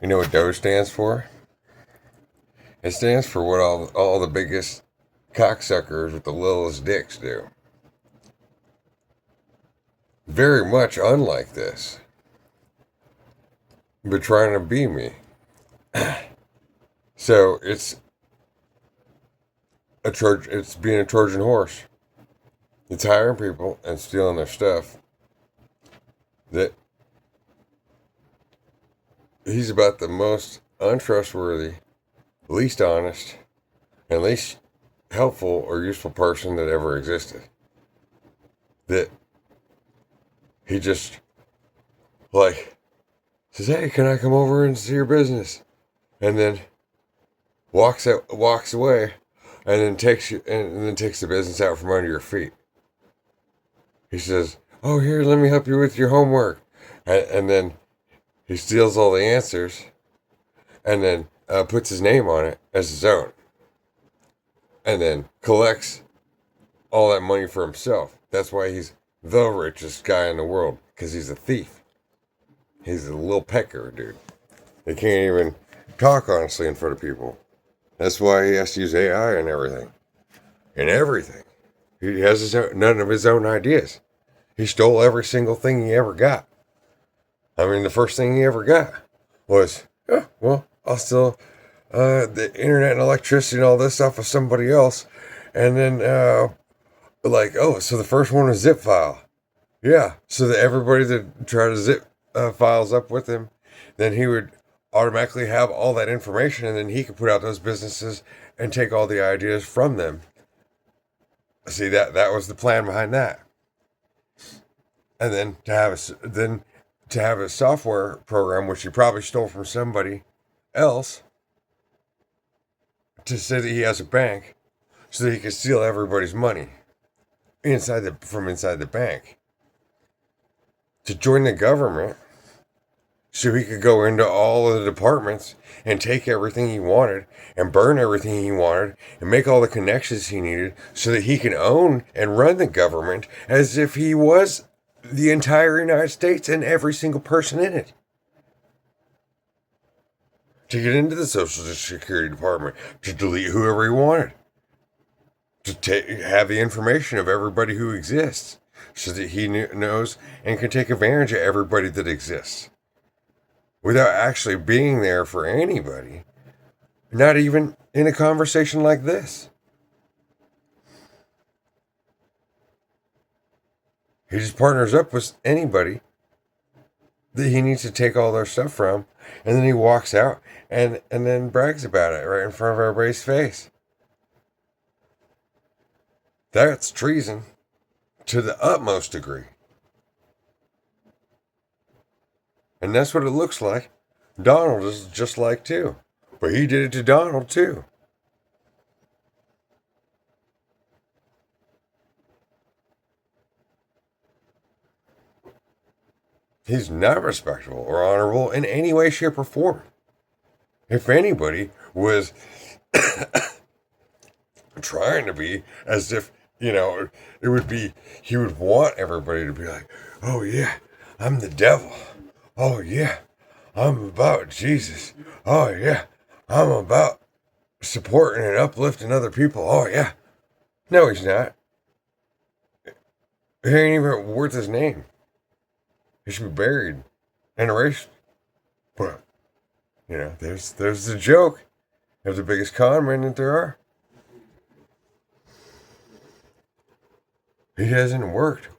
You know what DOGE stands for? It stands for what all the biggest cocksuckers with the littlest dicks do. Very much unlike this, but trying to be me. So it's being a Trojan horse. It's hiring people and stealing their stuff. That he's about the most untrustworthy, least honest, and least helpful or useful person that ever existed. That he just like says, "Hey, can I come over and see your business?" And then walks away, and then takes the business out from under your feet. He says, "Oh, here, let me help you with your homework," and then he steals all the answers, and then puts his name on it as his own, and then collects all that money for himself. That's why he's the richest guy in the world, because he's a thief. He's a little pecker, dude. He can't even talk honestly in front of people. That's why he has to use AI and everything. And everything. He has none of his own ideas. He stole every single thing he ever got. I mean, the first thing he ever got was, oh, well, I'll steal the internet and electricity and all this stuff of somebody else. And then, oh, so the first one was zip file. Yeah, so that everybody that tried to zip files up with him, then he would automatically have all that information, and then he could put out those businesses and take all the ideas from them. See, that was the plan behind that. And then to have a software program, which he probably stole from somebody else, to say that he has a bank, so that he could steal everybody's money from inside the bank. To join the government, so he could go into all of the departments and take everything he wanted and burn everything he wanted and make all the connections he needed so that he can own and run the government as if he was the entire United States and every single person in it. To get into the Social Security Department, to delete whoever he wanted, to have the information of everybody who exists so that he knows and can take advantage of everybody that exists without actually being there for anybody, not even in a conversation like this. He just partners up with anybody that he needs to take all their stuff from, and then he walks out and then brags about it right in front of everybody's face. That's treason to the utmost degree. And that's what it looks like Donald is just like too. But he did it to Donald too. He's not respectable or honorable in any way, shape, or form. If anybody was trying to be, as if, it would be, he would want everybody to be like, oh yeah, I'm the devil. Oh yeah, I'm about Jesus. Oh yeah, I'm about supporting and uplifting other people. Oh yeah. No, he's not. He ain't even worth his name. He should be buried and erased. But, there's the joke of the biggest con man that there are. He hasn't worked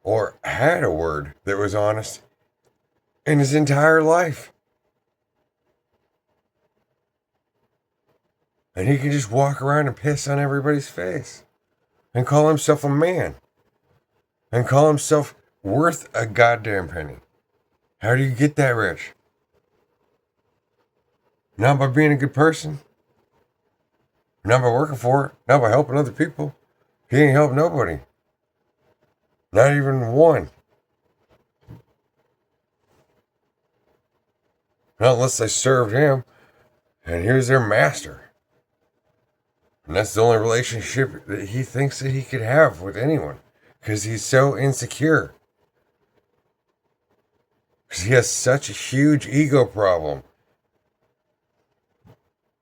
or had a word that was honest in his entire life. And he can just walk around and piss on everybody's face and call himself a man and call himself worth a goddamn penny. How do you get that rich? Not by being a good person. Not by working for it. Not by helping other people. He ain't helped nobody. Not even one. Not unless they served him. And here's their master. And that's the only relationship that he thinks that he could have with anyone. Because he's so insecure. Because he has such a huge ego problem.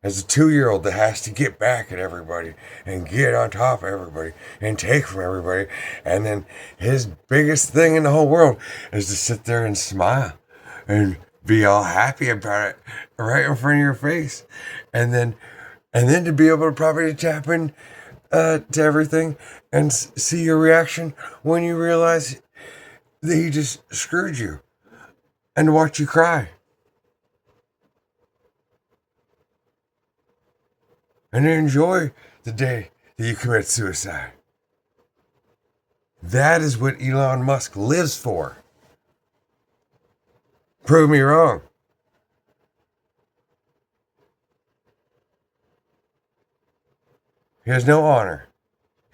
As a 2-year-old that has to get back at everybody and get on top of everybody and take from everybody. And then his biggest thing in the whole world is to sit there and smile and be all happy about it right in front of your face. And then to be able to probably tap in to everything and see your reaction when you realize that he just screwed you and watch you cry. And enjoy the day that you commit suicide. That is what Elon Musk lives for. Prove me wrong. He has no honor.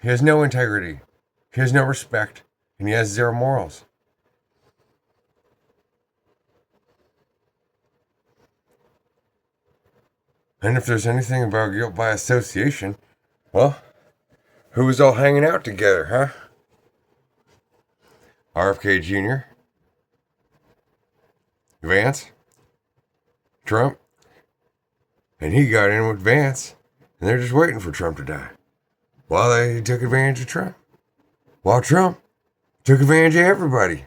He has no integrity. He has no respect. And he has zero morals. And if there's anything about guilt by association, well, who was all hanging out together, huh? RFK Jr., Vance, Trump, and he got in with Vance, and they're just waiting for Trump to die. While they took advantage of Trump. While Trump took advantage of everybody.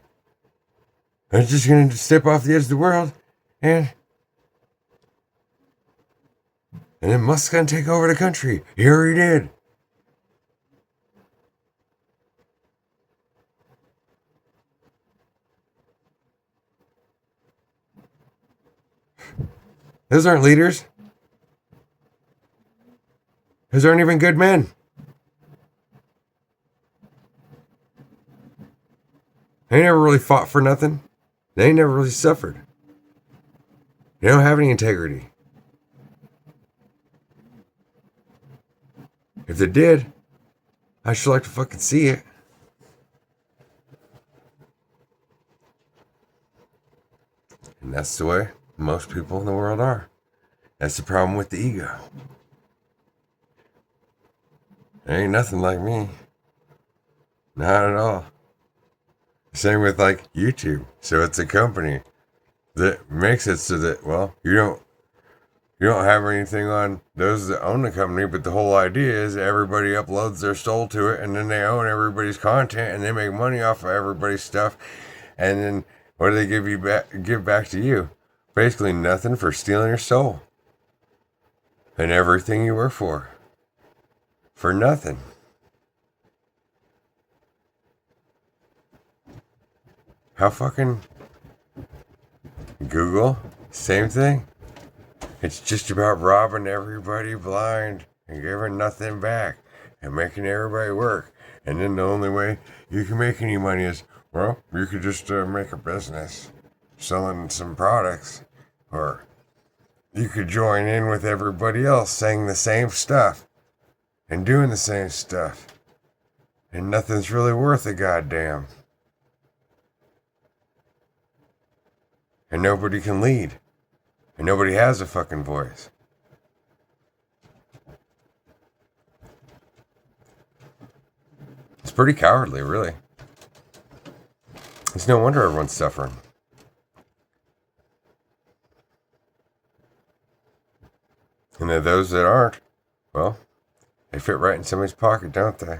And it's just going to step off the edge of the world, and then Musk's going to take over the country. He already did. Those aren't leaders. Those aren't even good men. They never really fought for nothing. They never really suffered. They don't have any integrity. If they did, I'd sure like to fucking see it. And that's the way most people in the world are. That's the problem with the ego. There ain't nothing like me. Not at all. Same with like YouTube. So it's a company that makes it so that, well, you don't have anything on those that own the company, but the whole idea is everybody uploads their soul to it, and then they own everybody's content, and they make money off of everybody's stuff. And then what do they give back to you? Basically nothing for stealing your soul and everything you work for nothing. How fucking Google, same thing. It's just about robbing everybody blind and giving nothing back and making everybody work. And then the only way you can make any money is, well, you could just make a business selling some products, or you could join in with everybody else saying the same stuff and doing the same stuff. And nothing's really worth a goddamn. And nobody can lead. And nobody has a fucking voice. It's pretty cowardly, really. It's no wonder everyone's suffering. And then those that aren't, well, they fit right in somebody's pocket, don't they?